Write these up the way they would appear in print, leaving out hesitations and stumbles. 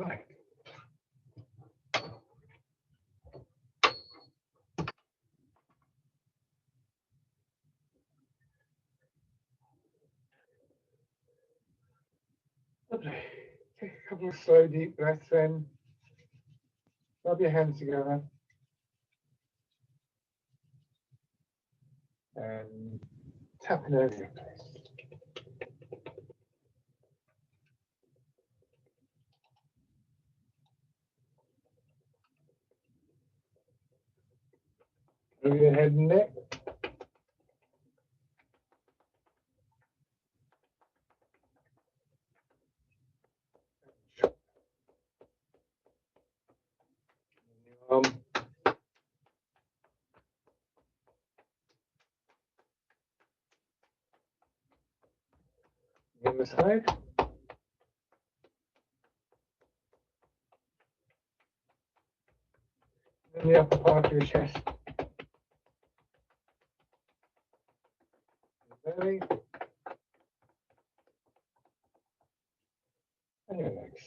Right. Lovely. Take a couple of slow, deep breaths then. Rub your hands together. And tapping over your face. Over your head and neck. Arm. On the side. And the upper part of your chest. Belly. And your legs.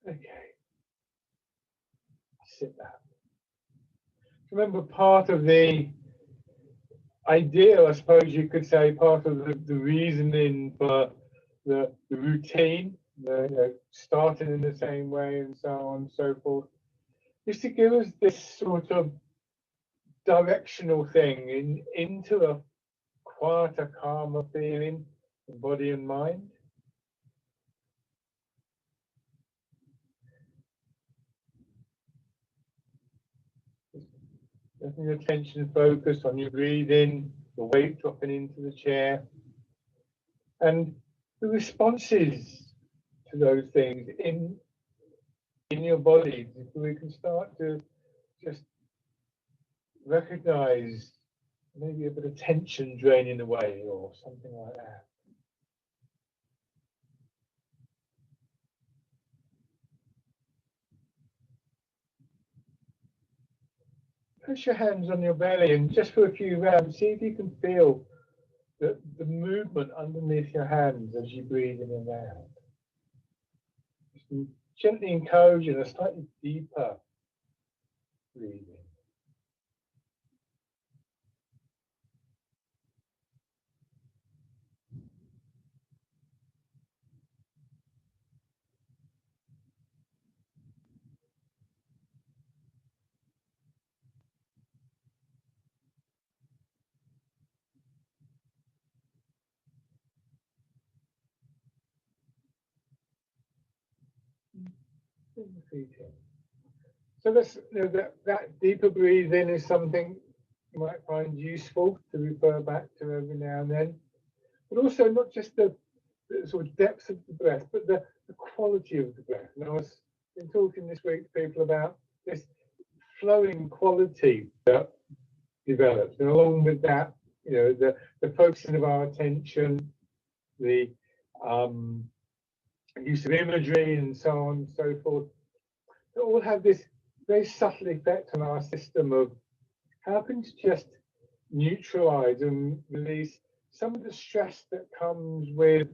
Okay. Sit down. Remember, part of the idea, I suppose you could say, part of the reasoning for the routine, starting in the same way and so on and so forth, is to give us this sort of directional thing into a quieter, calmer feeling in body and mind. Letting your attention focus on your breathing, the weight dropping into the chair, and the responses to those things in your body. We can start to just recognize maybe a bit of tension draining away or something like that. Push your hands on your belly and just for a few rounds, see if you can feel the movement underneath your hands as you breathe in and out. Just gently encouraging a slightly deeper breathing. So that's, that deeper breathing is something you might find useful to refer back to every now and then, but also not just the sort of depth of the breath, but the quality of the breath. And I was been talking this week to people about this flowing quality that develops, and along with that, the focusing of our attention, the use of imagery and so on and so forth, they all have this very subtle effect on our system of helping to just neutralize and release some of the stress that comes with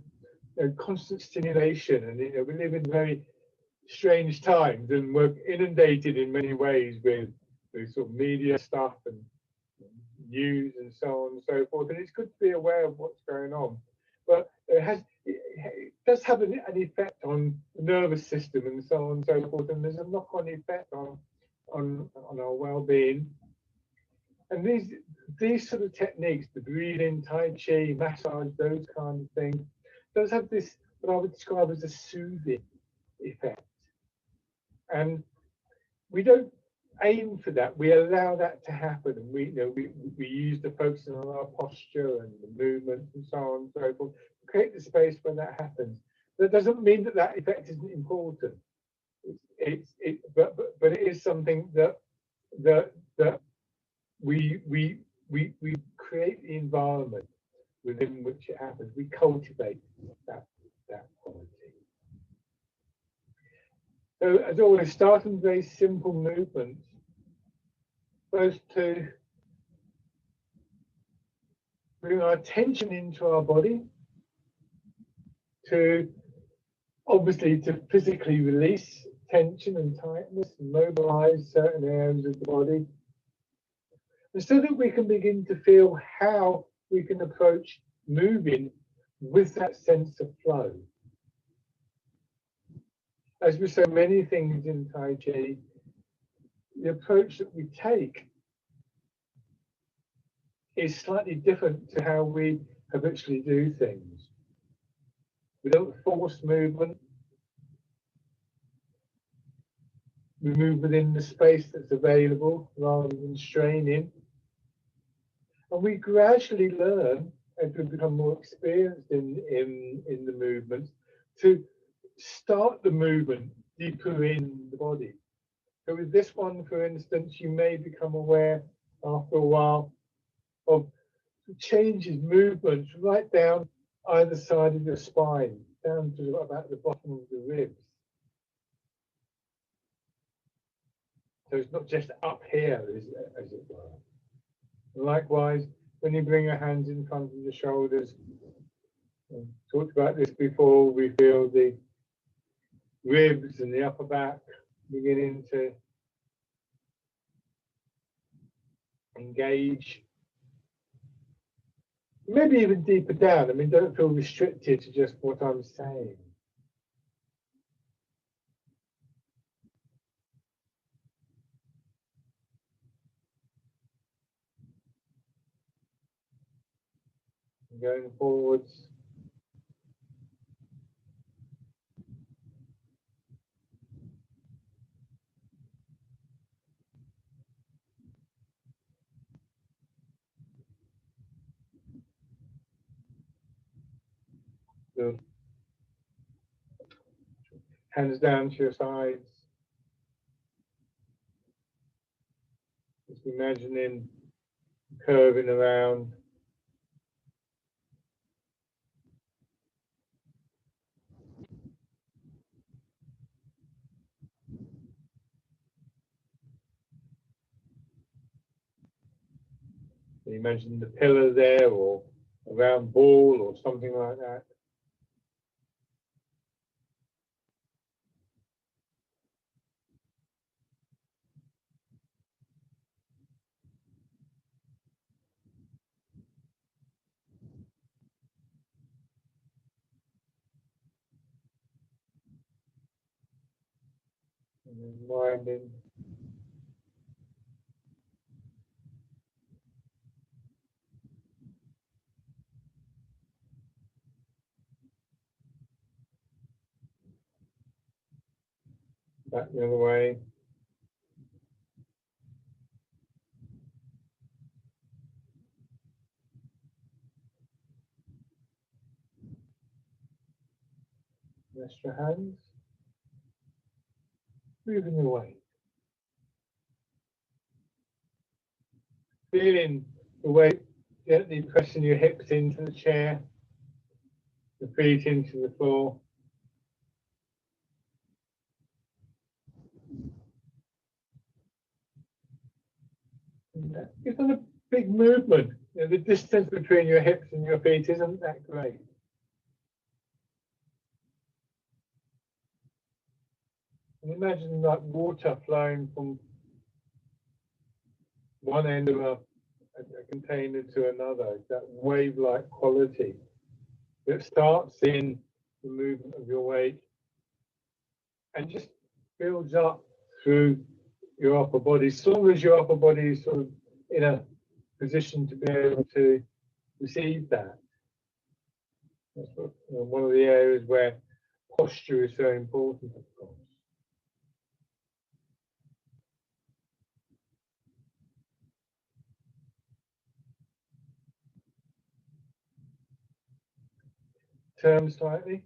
constant stimulation. And we live in very strange times, and we're inundated in many ways with sort of media stuff and news and so on and so forth. And it's good to be aware of what's going on, but it does have an effect on the nervous system and so on and so forth. And there's a knock-on effect on our well-being. And these sort of techniques, the breathing, Tai Chi, massage, those kind of things, does have this, what I would describe as a soothing effect. And we don't aim for that. We allow that to happen, and we use the focus on our posture and the movement and so on and so forth to create the space where that happens. That doesn't mean that that effect isn't important. But it is something that we create the environment within which it happens. We cultivate that quality. So as always, starting with very simple movements. First to bring our attention into our body, to obviously to physically release tension and tightness and mobilize certain areas of the body, and so that we can begin to feel how we can approach moving with that sense of flow. As with so many things in Tai Chi, the approach that we take is slightly different to how we habitually do things. We don't force movement. We move within the space that's available rather than straining. And we gradually learn, as we become more experienced in the movements, to start the movement deeper in the body. So with this one, for instance, you may become aware after a while of changes, movements right down either side of your spine, down to about the bottom of the ribs. So it's not just up here, as it were. Likewise, when you bring your hands in front of the shoulders, we talked about this before, we feel the ribs and the upper back beginning to engage. Maybe even deeper down. I mean, don't feel restricted to just what I'm saying. Going forwards. So, hands down to your sides. Just imagining curving around. So imagine the pillar there, or a round ball, or something like that. And then winding. Back the other way. Rest your hands. Moving away. Feeling the weight gently pressing your hips into the chair, the feet into the floor. It's not a big movement. You know, the distance between your hips and your feet isn't that great. And imagine like water flowing from one end of a container to another, that wave-like quality that starts in the movement of your weight and just builds up through your upper body, as long as your upper body is sort of in a position to be able to receive that. That's what, one of the areas where posture is so important, of course. Turn slightly.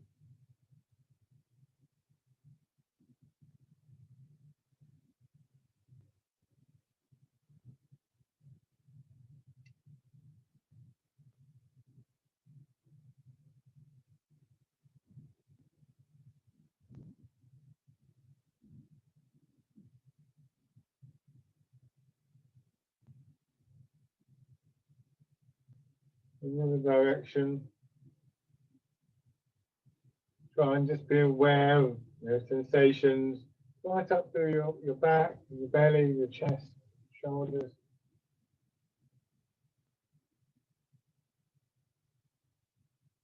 another direction. Try and just be aware of your sensations right up through your back, your belly, your chest, shoulders.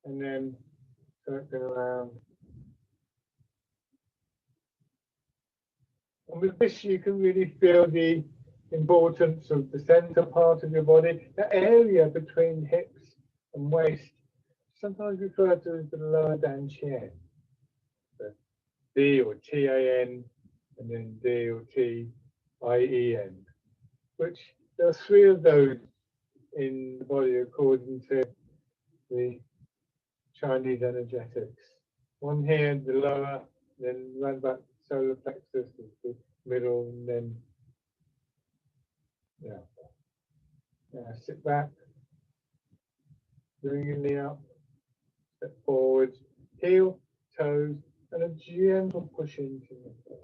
And then circling around. And with this, you can really feel the importance of the center part of your body, the area between hips and waist, sometimes referred to as the lower dantian. So D or T-A-N, and then D or T-I-E-N, which there are three of those in the body according to the Chinese energetics. One here, the lower, then round about solar plexus is the middle, and then sit back, bring your knee up, step forward, heel, toes, and a gentle push into the floor.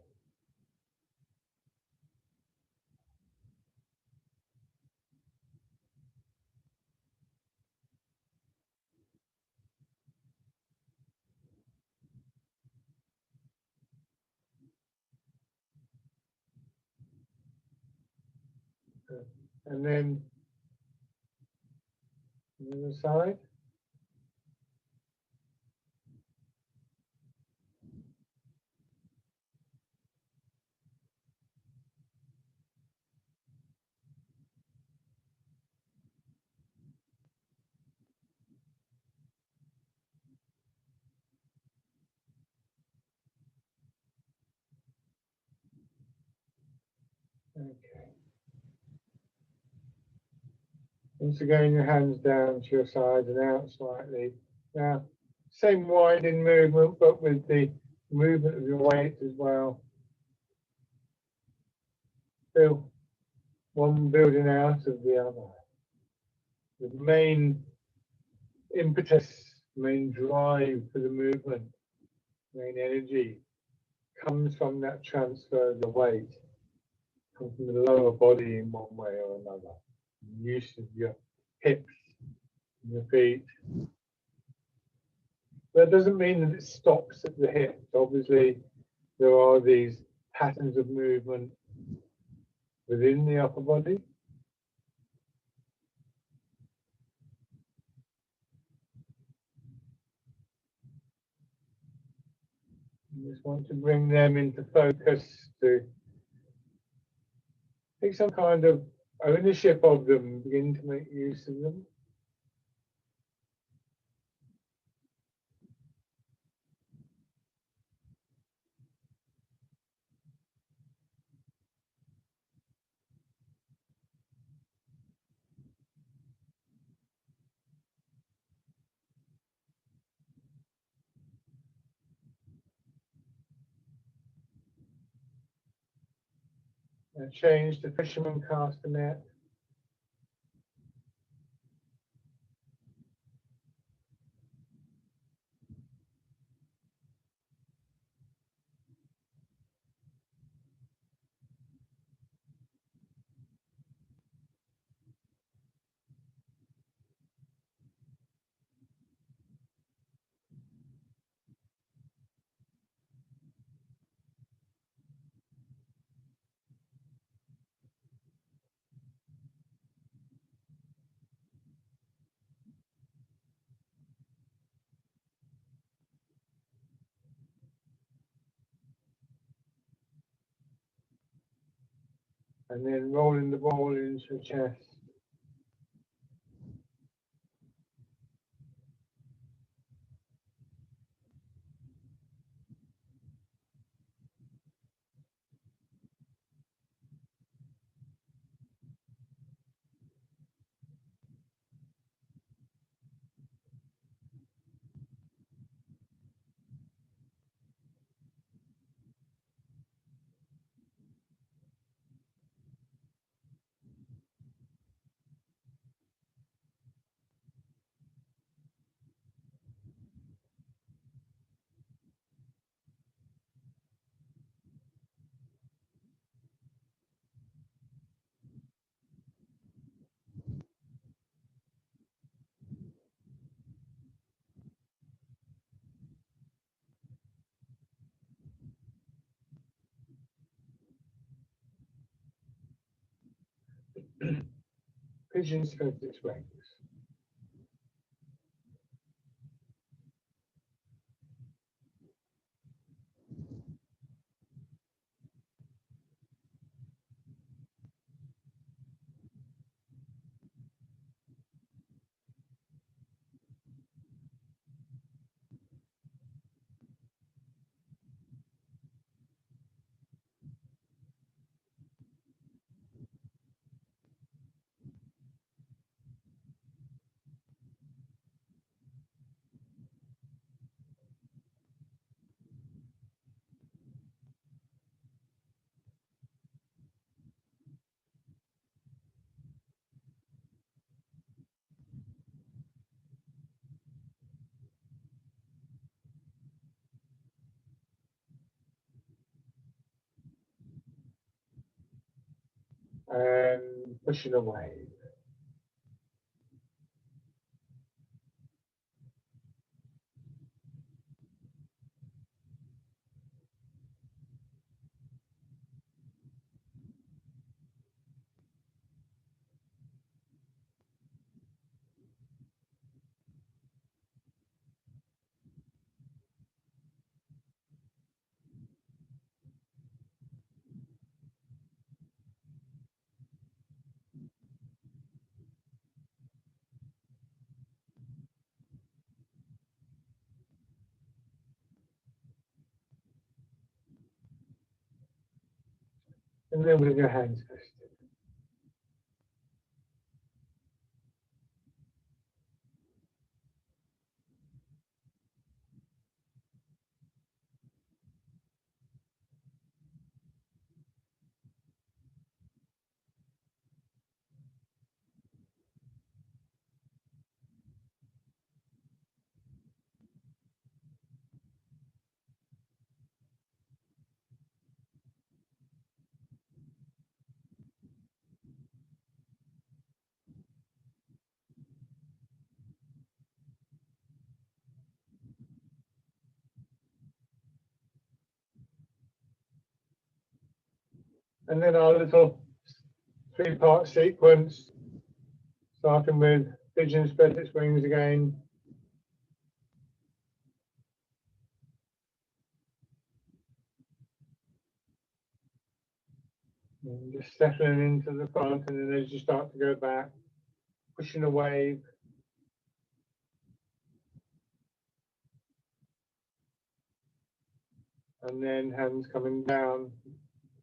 And then the other side. Okay. Once again, your hands down to your side and out slightly. Now, same winding movement, but with the movement of your weight as well. Feel one building out of the other. The main impetus, main drive for the movement, main energy comes from that transfer of the weight, comes from the lower body in one way or another. Use of your hips and your feet. That doesn't mean that it stops at the hips. Obviously, there are these patterns of movement within the upper body. You just want to bring them into focus, to take some kind of ownership of them, begin to make use of them. And change the fisherman cast a net. And then rolling the ball into your chest. Pigeon spreads its wings. And pushing away. And then with your hands rested. And then our little three-part sequence, starting with pigeon spreads its wings again. And just settling into the front, and then as you start to go back, pushing a wave. And then hands coming down,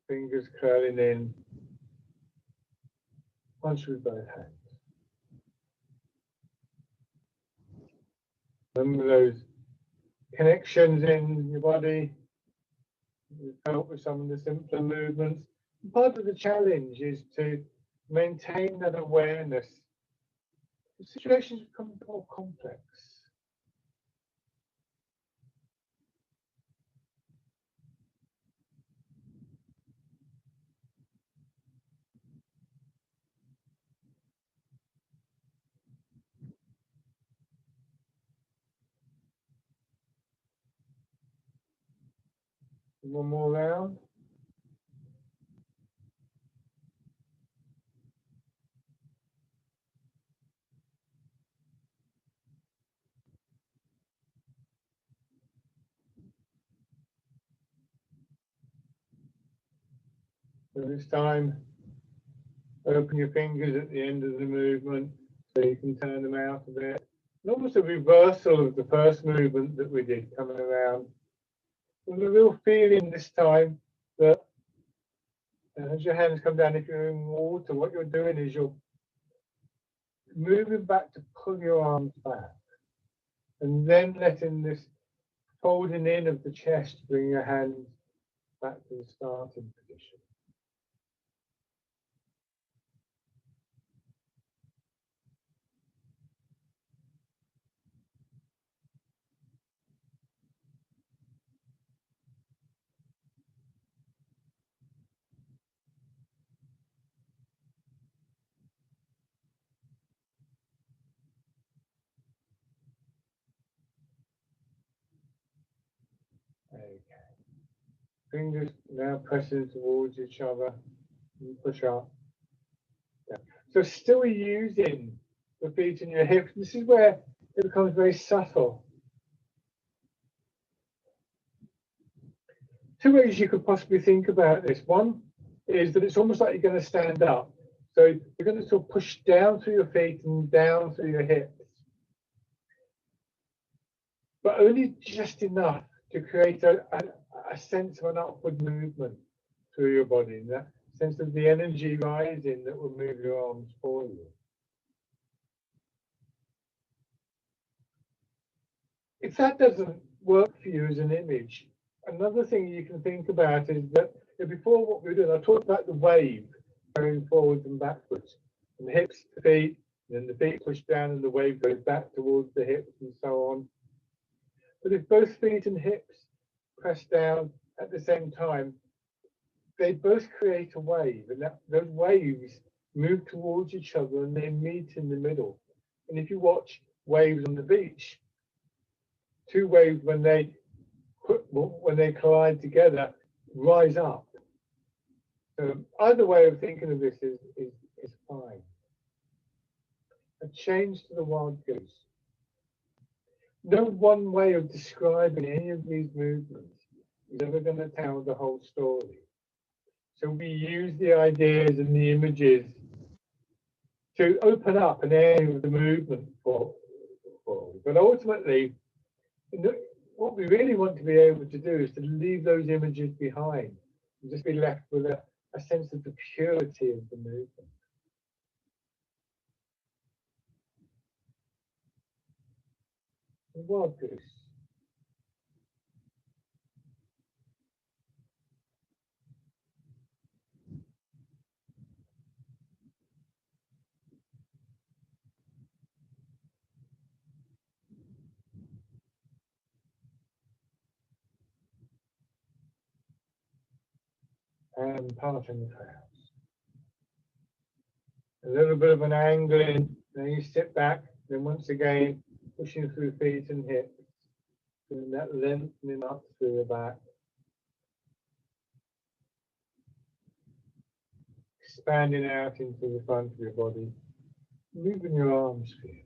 fingers curling in. Punch with both hands. Remember those connections in your body. You help with some of the simpler movements. Part of the challenge is to maintain that awareness. The situations become more complex. One more round. So this time, open your fingers at the end of the movement so you can turn them out a bit. And almost a reversal of the first movement that we did coming around. With a real feeling this time that as your hands come down, if you're in water, what you're doing is you're moving back to pull your arms back. And then letting this folding in of the chest bring your hands back to the starting position. Okay. Fingers now pressing towards each other and push up. Yeah. So still using the feet and your hips. This is where it becomes very subtle. Two ways you could possibly think about this. One is that it's almost like you're going to stand up. So you're going to sort of push down through your feet and down through your hips, but only just enough to create a sense of an upward movement through your body, and that sense of the energy rising that will move your arms for you. If that doesn't work for you as an image, another thing you can think about is that before what we were doing, I talked about the wave going forwards and backwards, from the hips to feet, and then the feet push down and the wave goes back towards the hips and so on. But if both feet and hips press down at the same time, they both create a wave, and those waves move towards each other and they meet in the middle. And if you watch waves on the beach, two waves when they collide together rise up. So either way of thinking of this is fine. A change to the wild goose. No one way of describing any of these movements is ever going to tell the whole story. So we use the ideas and the images to open up an area of the movement for. But ultimately, what we really want to be able to do is to leave those images behind and just be left with a sense of the purity of the movement. The wild goose. And parting the clouds. A little bit of an angling, then you sit back, then once again pushing through feet and hips, doing that lengthening up through the back. Expanding out into the front of your body, moving your arms for you.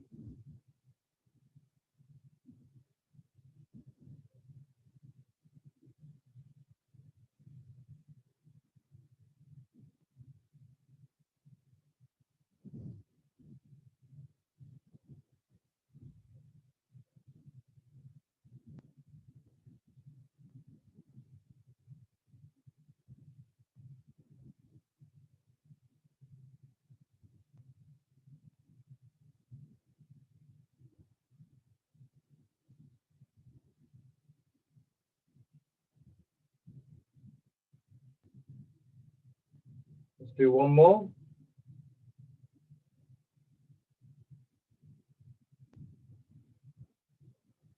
Let's do one more.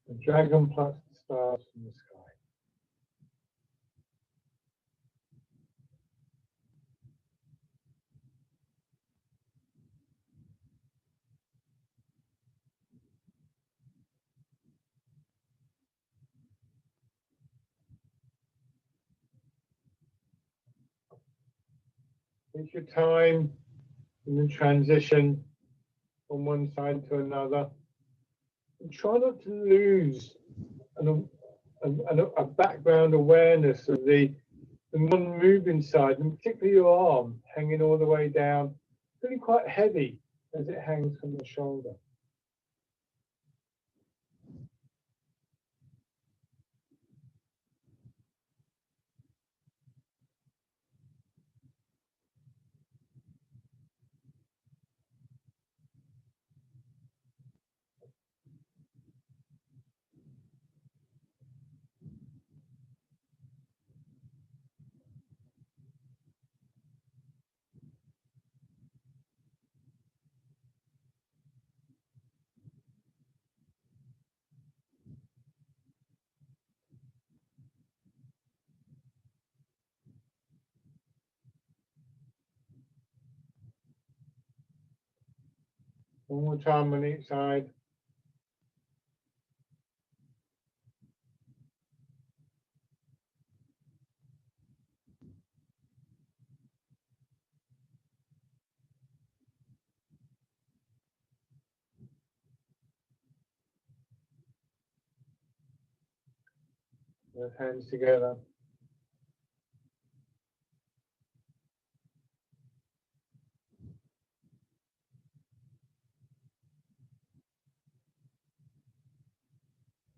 The dragon plucks the stars from the sky. Take your time in the transition from one side to another. And try not to lose a background awareness of the non-moving side, and particularly your arm hanging all the way down, feeling quite heavy as it hangs from the shoulder. One more time on each side. Both hands together.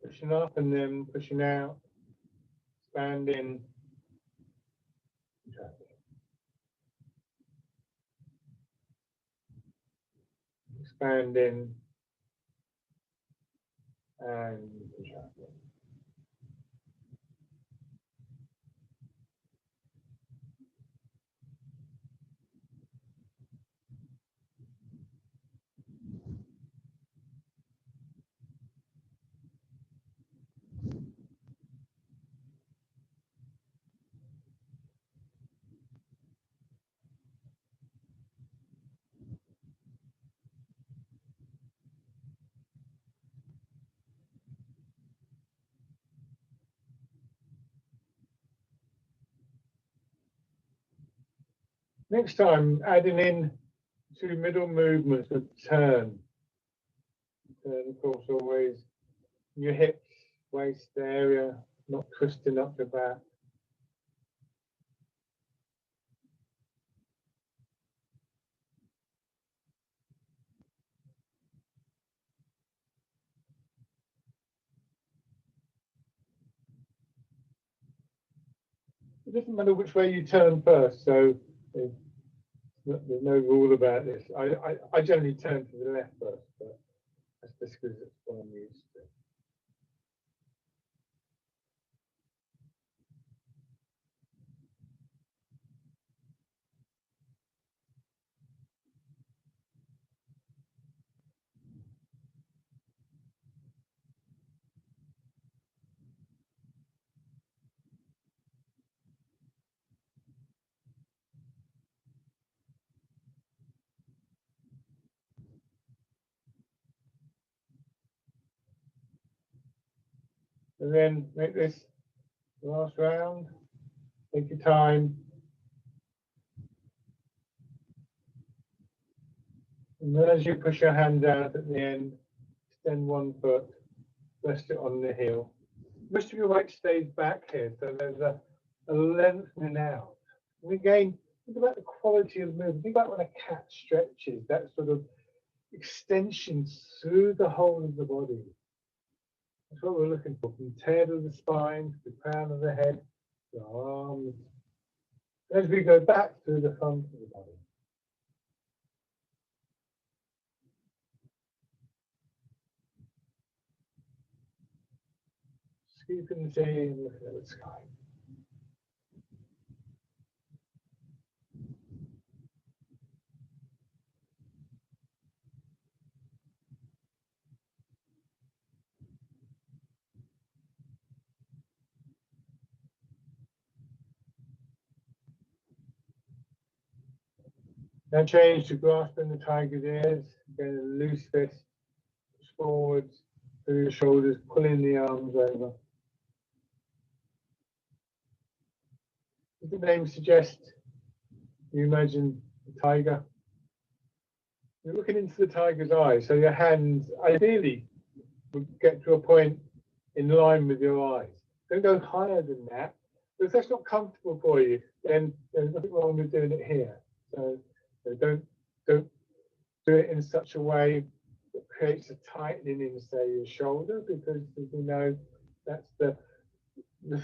Pushing up and then pushing out, expanding, expanding, and contracting. Next time, adding in 2 middle movements of turn. Turn, of course, always your hips, waist area, not twisting up the back. It doesn't matter which way you turn first, so there's no rule about this. I generally turn to the left first, but that's just because it's what I'm used to. And then make this last round. Take your time. And then as you push your hand out at the end, extend one foot, rest it on the heel. Most of your weight stays back here, so there's a lengthening out. And again, think about the quality of movement. Think about when a cat stretches, that sort of extension through the whole of the body. That's what we're looking for, from the tail of the spine to the crown of the head, the arms. As we go back through the front of the body. Scooping the tea and looking at the sky. Now change to grasping the tiger's ears. Again, a loose fist. Push forwards through your shoulders, pulling the arms over. Does the name suggest you imagine the tiger? You're looking into the tiger's eyes, so your hands ideally would get to a point in line with your eyes. Don't go higher than that. But if that's not comfortable for you, then there's nothing wrong with doing it here. So don't do it in such a way that creates a tightening in, say, your shoulder, because as we know, that's the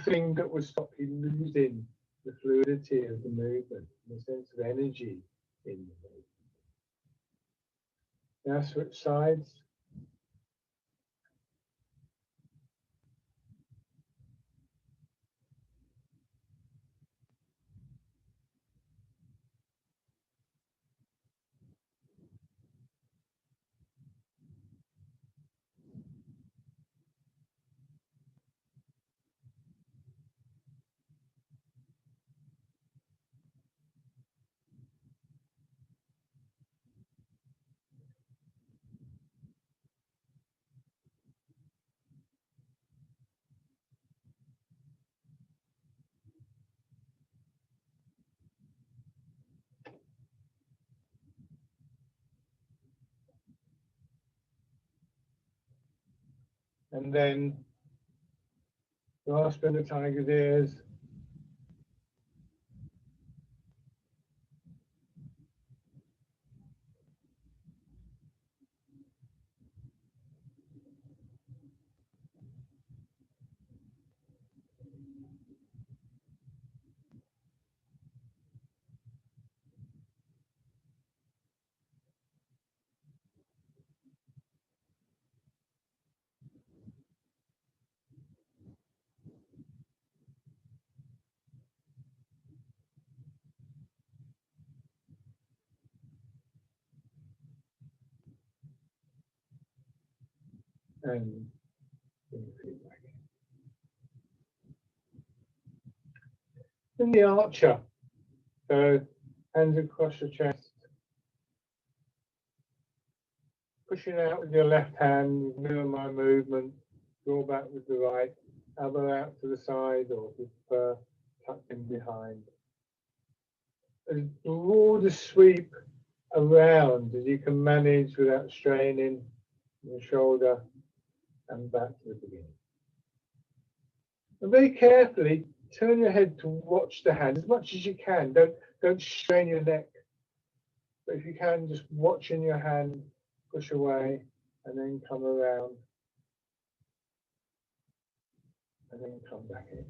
thing that would stop you losing the fluidity of the movement, the sense of energy in the movement. Now switch sides. And then grasping the tiger's ears. And bring your feet back in. In the archer, so hands across your chest, pushing out with your left hand, minimize movement, draw back with the right, elbow out to the side or if you prefer, tucked in behind. As broad a sweep around as you can manage without straining your shoulder and back to the beginning. And very carefully turn your head to watch the hand as much as you can. Don't strain your neck. But if you can, just watch in your hand, push away, and then come around. And then come back in.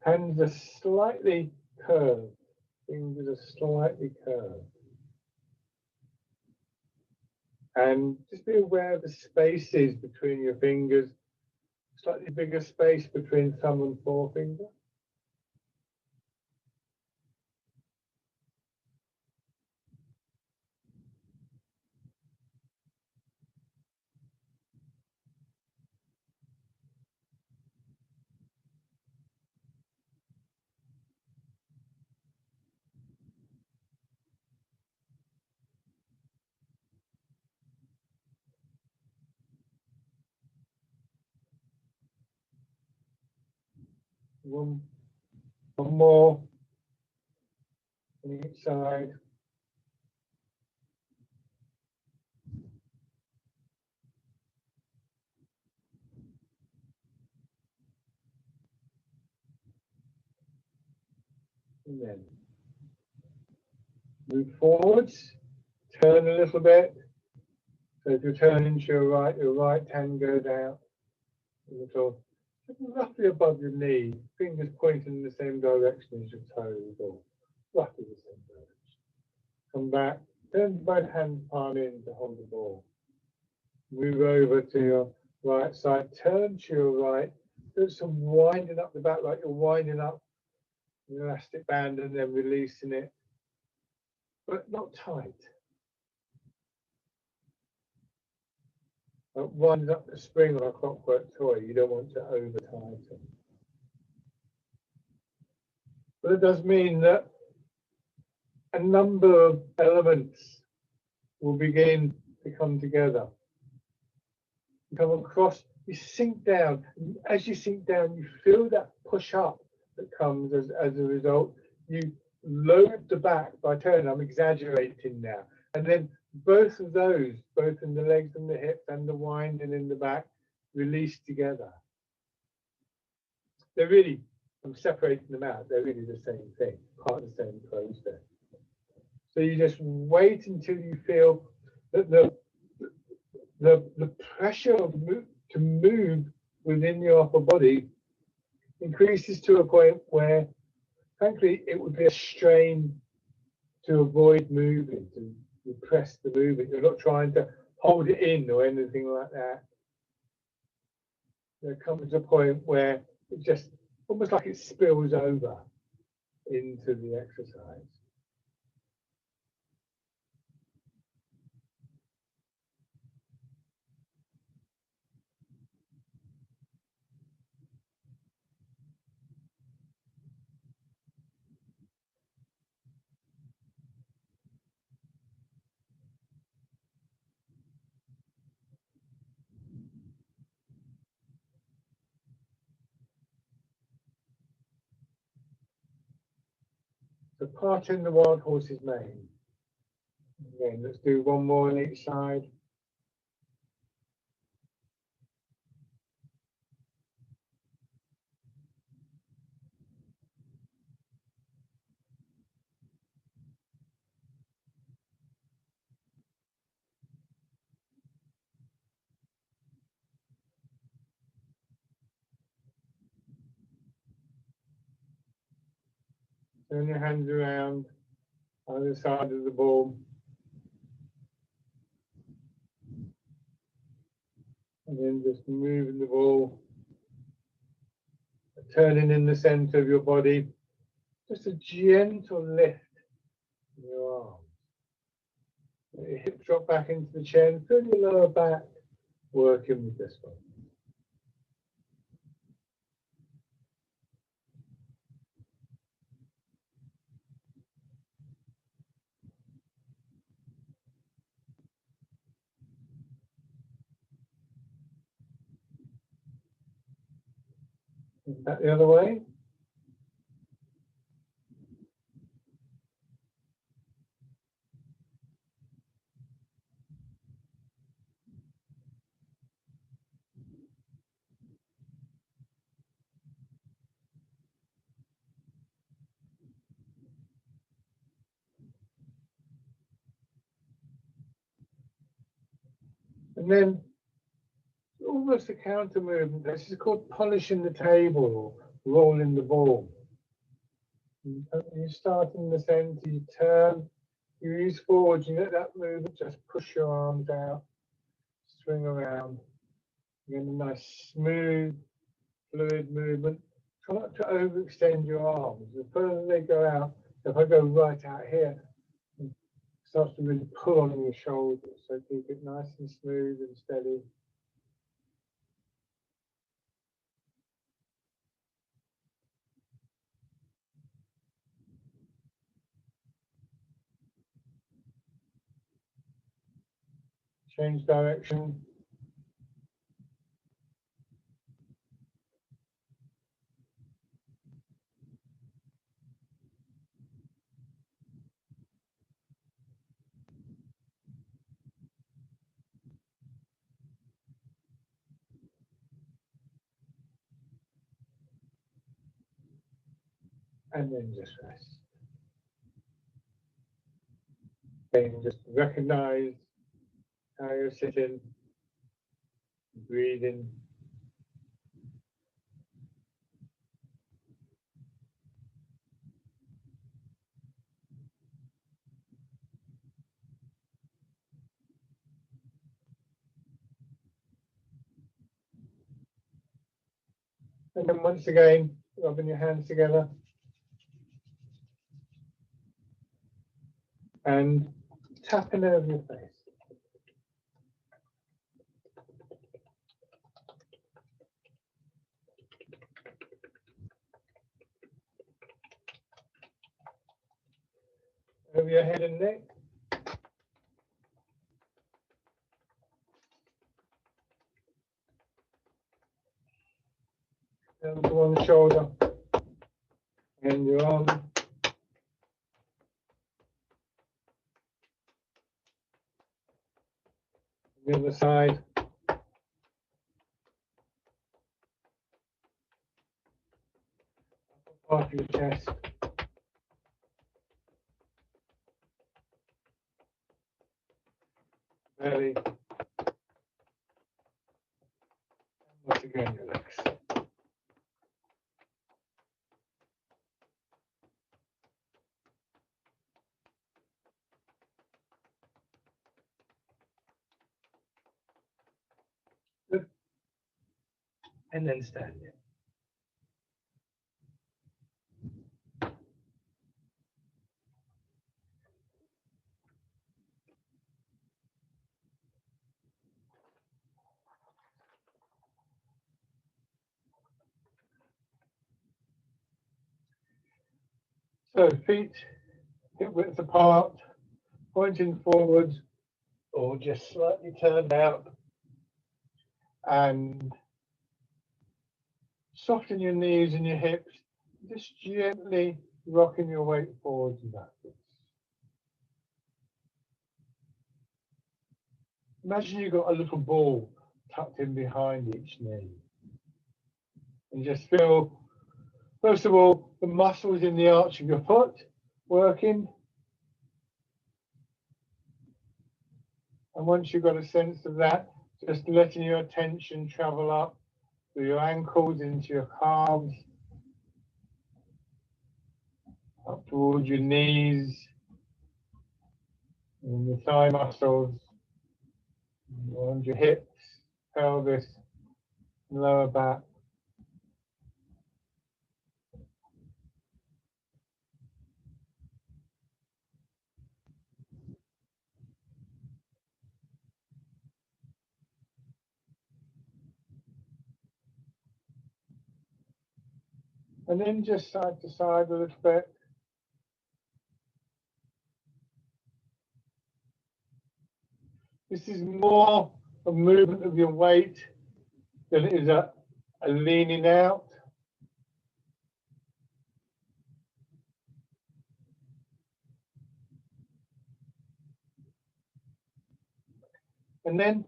Hands are slightly curved. Fingers are slightly curved. And just be aware of the spaces between your fingers. Slightly bigger space between thumb and forefinger. One more on each side. And then move forwards, turn a little bit. So if you're turning to your right hand goes out a little, roughly above your knee, fingers pointing in the same direction as your toes, or roughly the same direction. Come back, turn both hands palm in to hold the ball. Move over to your right side, turn to your right, do some winding up the back like you're winding up an elastic band and then releasing it, but not tight. Wind up the spring on a clockwork toy, you don't want to over tighten. But it does mean that a number of elements will begin to come together. You come across, you sink down. As you sink down, you feel that push up that comes as a result. You load the back by turning. I'm exaggerating now. And then both of those, both in the legs and the hips and the winding in the back, release together. They're really, I'm separating them out. They're really the same thing, part of the same process. So you just wait until you feel that the pressure to move within your upper body increases to a point where, frankly, it would be a strain to avoid moving, to repress the movement. You're not trying to hold it in or anything like that. There comes a point where it just almost like it spills over into the exercise. So part in the wild horse's mane. Again, let's do one more on each side. Turn your hands around either side of the ball. And then just moving the ball, turning in the center of your body. Just a gentle lift in your arms. Let your hips drop back into the chair and feel your lower back working with this one. Back the other way. And then almost a counter movement. This is called polishing the table or rolling the ball. You start in the center, you turn, you use forward, you let that movement just push your arms out, swing around. You get a nice smooth, fluid movement. Try not to overextend your arms. The further they go out, if I go right out here, it starts to really pull on your shoulders. So keep it nice and smooth and steady. Change direction. And then just rest. And just recognize how you're sitting, breathing. And then once again, rubbing your hands together. And tapping over your face. Over your head and neck. Elbow on the shoulder. And your arm. The other side. Part of your chest. Belly. And once again, your legs. Good. And then stand it. So feet hip width apart, pointing forward or just slightly turned out. And soften your knees and your hips, just gently rocking your weight forwards and backwards. Imagine you've got a little ball tucked in behind each knee. And just feel, first of all, the muscles in the arch of your foot working. And once you've got a sense of that, just letting your attention travel up through your ankles into your calves, up towards your knees, and your thigh muscles, around your hips, pelvis, lower back. And then just side to side a little bit. This is more a movement of your weight than it is a leaning out. And then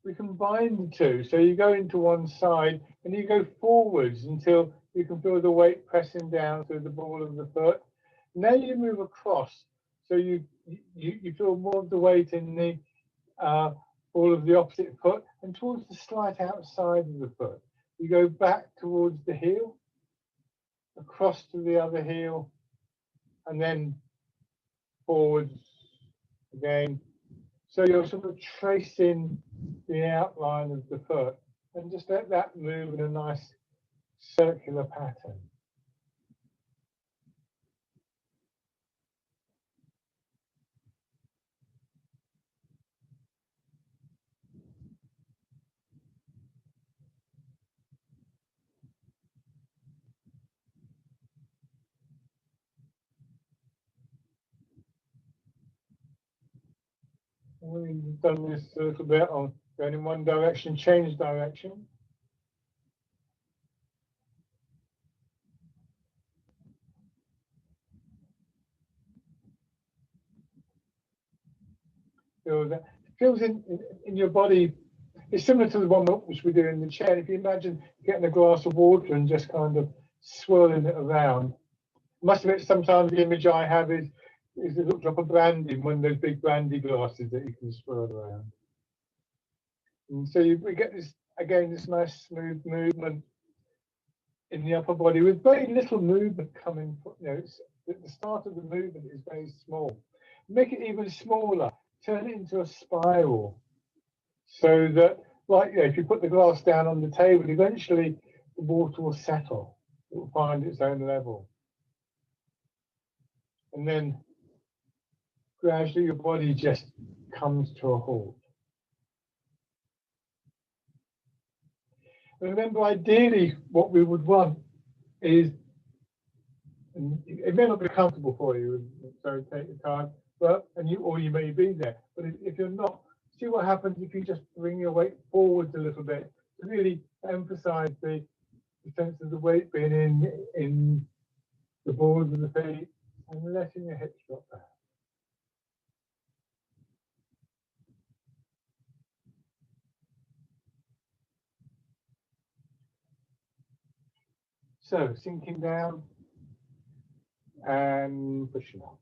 we combine the two. So you go into one side and you go forwards until you can feel the weight pressing down through the ball of the foot. Now you move across. So you feel more of the weight in the ball of the opposite foot and towards the slight outside of the foot. You go back towards the heel, across to the other heel, and then forwards again. So you're sort of tracing the outline of the foot and just let that move in a nice circular pattern. We've done this a little bit on going in one direction, change direction. Feel that feels in your body. It's similar to the one which we do in the chair. If you imagine getting a glass of water and just kind of swirling it around, must admit sometimes the image I have is a little drop of brandy in one of those big brandy glasses that you can swirl around. And so we get this, again, this nice smooth movement in the upper body with very little movement coming. It's, the start of the movement is very small. Make it even smaller. Turn it into a spiral so that, like, if you put the glass down on the table, eventually the water will settle. It will find its own level. And then gradually your body just comes to a halt. And remember, ideally, what we would want is, and it may not be comfortable for you, so take your time, but you may be there. But if you're not, see what happens if you just bring your weight forwards a little bit to really emphasize the sense of the weight being in the balls of the feet and letting your hips drop back. So sinking down and pushing up.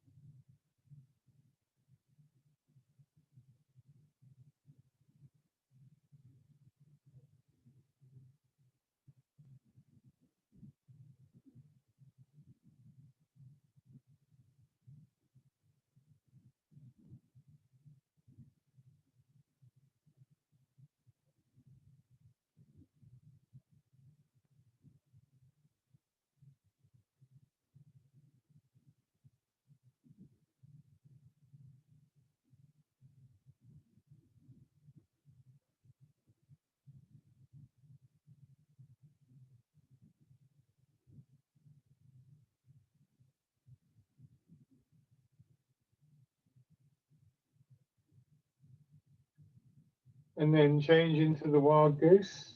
And then change into the wild goose.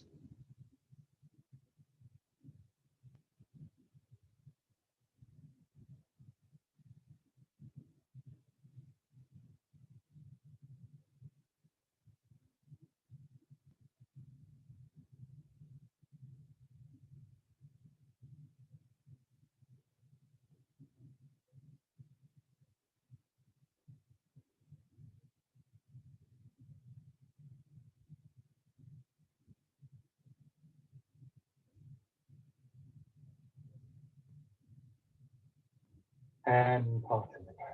and parting the clouds.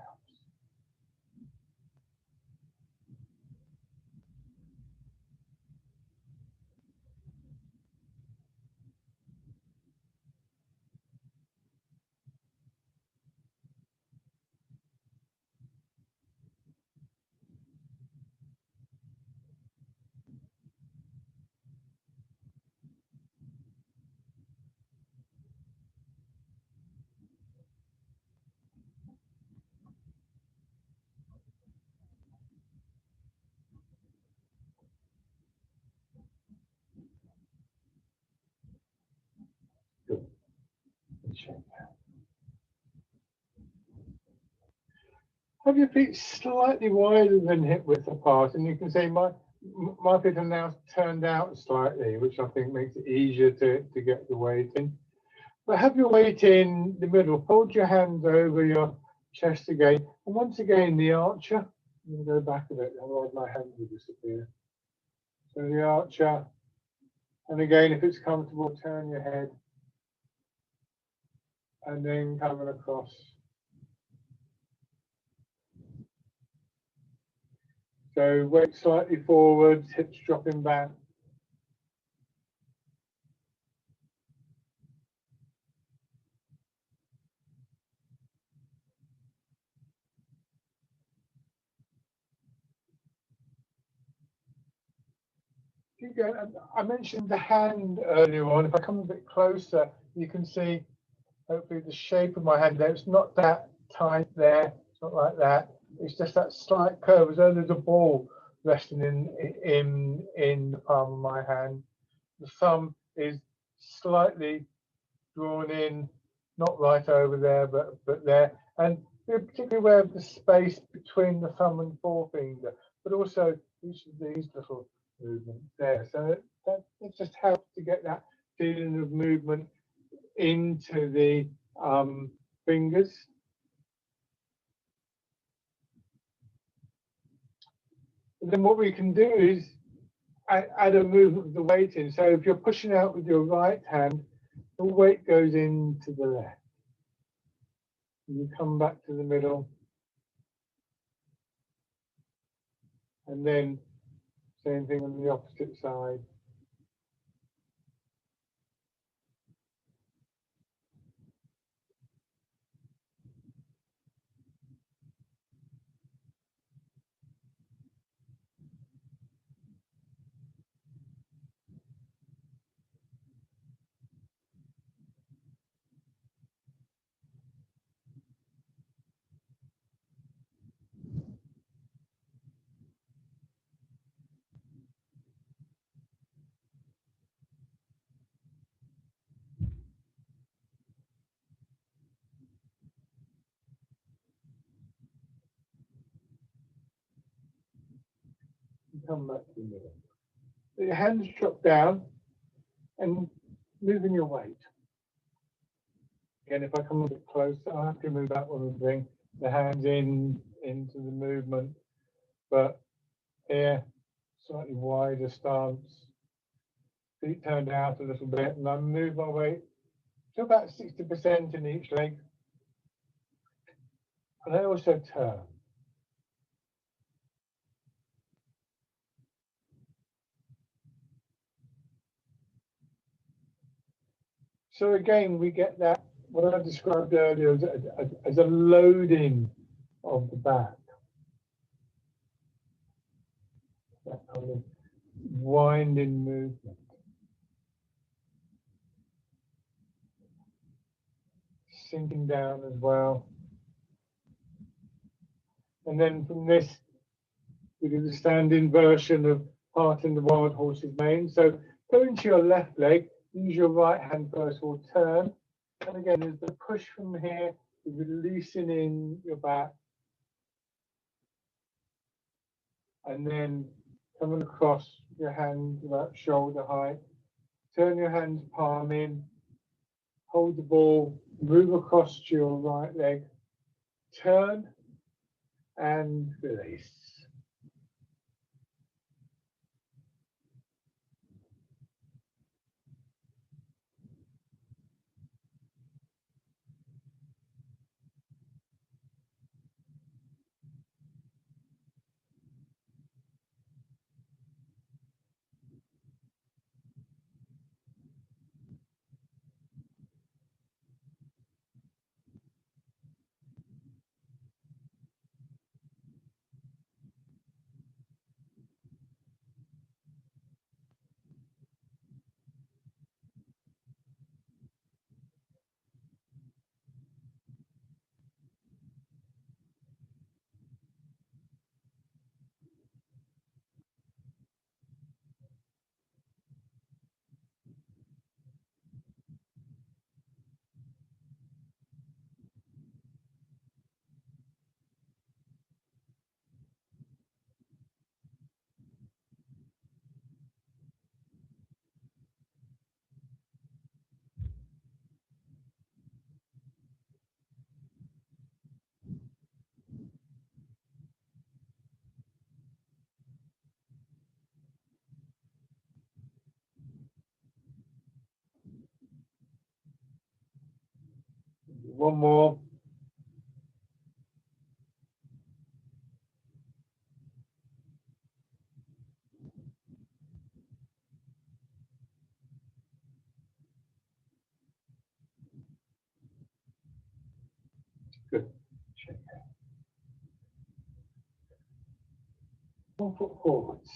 Good. Shake out. Have your feet slightly wider than hip width apart, and you can see my feet are now turned out slightly, which I think makes it easier to get the weight in. But have your weight in the middle. Fold your hands over your chest again, and once again the archer. I'm going to go back a bit, otherwise my hand will disappear. So the archer, and again, if it's comfortable, turn your head, and then coming across. So weight slightly forwards, hips dropping back. Again, I mentioned the hand earlier on. If I come a bit closer, you can see hopefully the shape of my hand there. It's not that tight there. It's not like that. It's just that slight curve, as though there's a ball resting in the palm of my hand. The thumb is slightly drawn in, not right over there, but there. And be particularly aware of the space between the thumb and forefinger, but also each of these little movements there. So it just helps to get that feeling of movement into the fingers. And then what we can do is add a movement of the weight in. So if you're pushing out with your right hand, the weight goes into the left. And you come back to the middle. And then same thing on the opposite side. And come back to the middle. So your hands drop down and moving your weight. Again, if I come a bit closer, I have to move that one and bring the hands into the movement. But here, slightly wider stance, feet turned out a little bit, and I move my weight to about 60% in each leg. And I also turn. So again, we get that, what I described earlier as a loading of the back. That kind of winding movement. Sinking down as well. And then from this, we do the standing version of parting the wild horse's mane. So go into your left leg, use your right hand first of all, turn. And again, there's the push from here, releasing in your back. And then coming across your hands about shoulder height. Turn your hands palm in, hold the ball, move across to your right leg, turn and release. one more. Good. 1 foot forwards.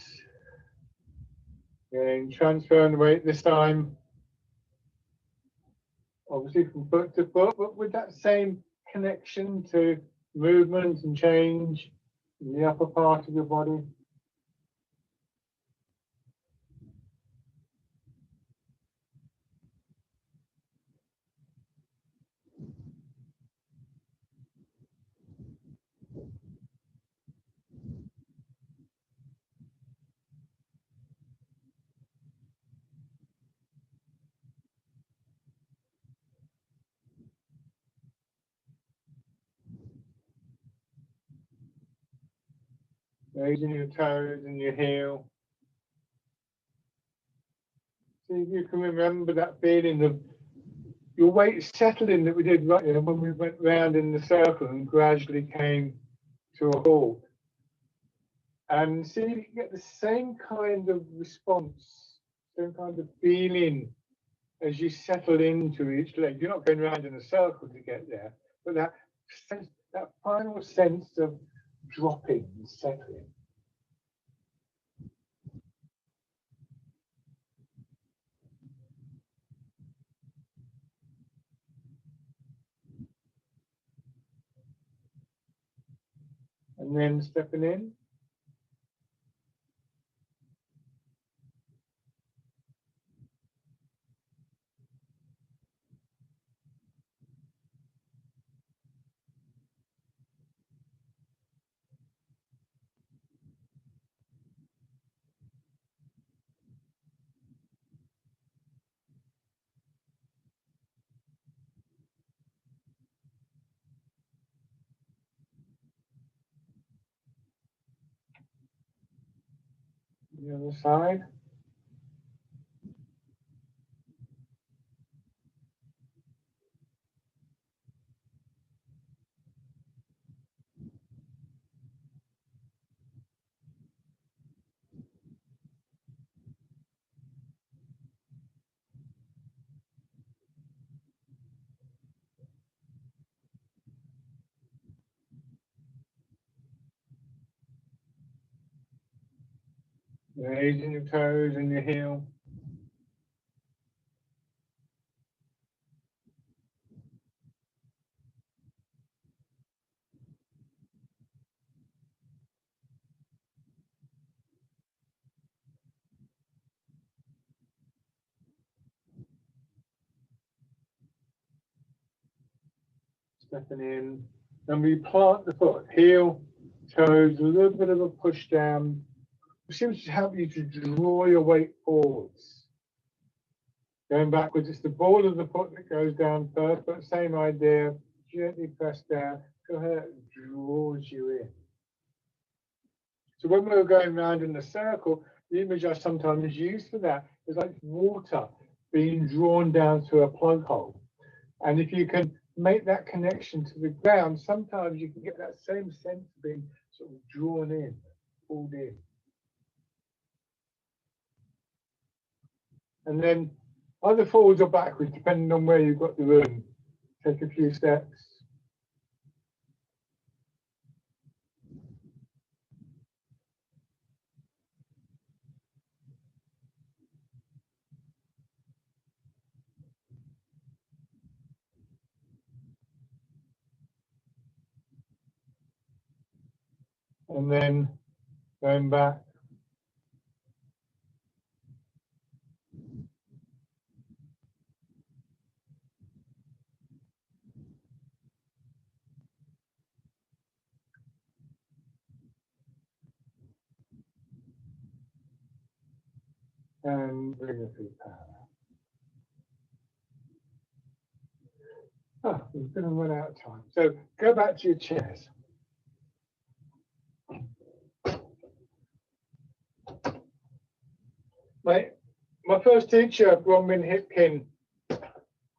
And transferring the weight this time, obviously from foot to foot, but with that same connection to movement and change in the upper part of your body. Raising your toes and your heel. See if you can remember that feeling of your weight settling that we did right there when we went round in the circle and gradually came to a halt. And see if you can get the same kind of response, same kind of feeling as you settle into each leg. You're not going round in a circle to get there, but that sense, that final sense of dropping and settling. And then stepping in. The other side. Raising your toes and your heel. Stepping in. And we plant the foot, heel, toes, a little bit of a push down. It seems to help you to draw your weight forwards. Going backwards, it's the ball of the foot that goes down first, but same idea, gently press down, go ahead, draws you in. So when we were going around in the circle, the image I sometimes use for that is like water being drawn down through a plug hole. And if you can make that connection to the ground, sometimes you can get that same sense of being sort of drawn in, pulled in. And then either forwards or backwards, depending on where you've got the room. Take a few steps. And then going back. And bring it through power. Oh, we're going to run out of time. So go back to your chairs. My first teacher, Bronwyn Hipkin,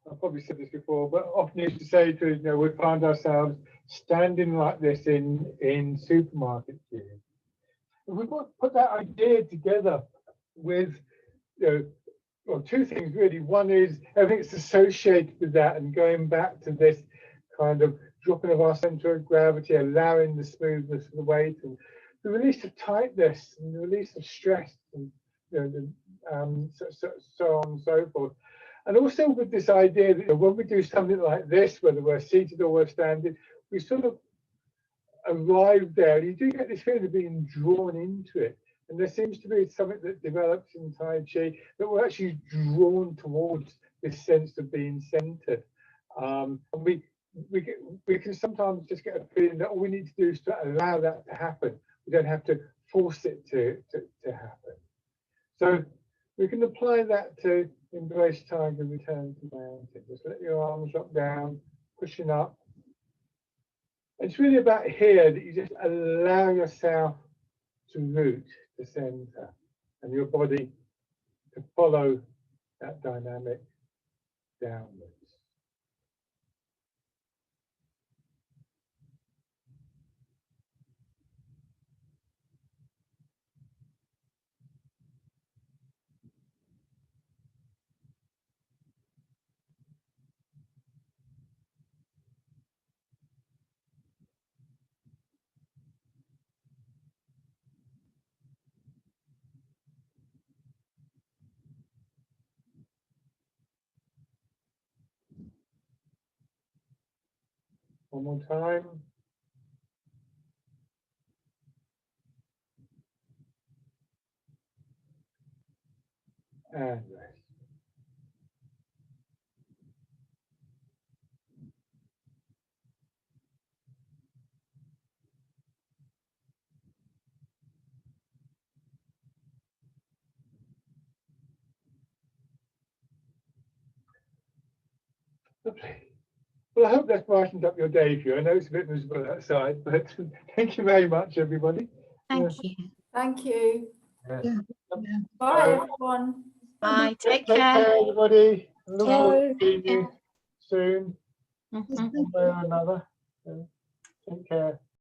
I've probably said this before, but often used to say to, you know, we find ourselves standing like this in supermarket queues. And we've got to put that idea together with, you know, well, two things really. One is everything that's associated with that, and going back to this kind of dropping of our center of gravity, allowing the smoothness of the weight, and the release of tightness, and the release of stress, and you know, so on and so forth. And also with this idea that, you know, when we do something like this, whether we're seated or we're standing, we sort of arrive there. You do get this feeling of being drawn into it. And there seems to be something that develops in Tai Chi that we're actually drawn towards this sense of being centered. And we can sometimes just get a feeling that all we need to do is to allow that to happen. We don't have to force it to happen. So we can apply that to embrace tiger, return to mountain. Just let your arms drop down, pushing up. It's really about here that you just allow yourself to root the center and your body to follow that dynamic downwards. One more time. And rest. Lovely. Well, I hope that's brightened up your day for you. I know it's a bit miserable outside, but thank you very much, everybody. Thank you. Thank you. Yes. Yeah. Bye, everyone. Bye. Take Take care. care, everybody. I look forward to Bye. seeing you soon, Mhm. one way or another. So, take care.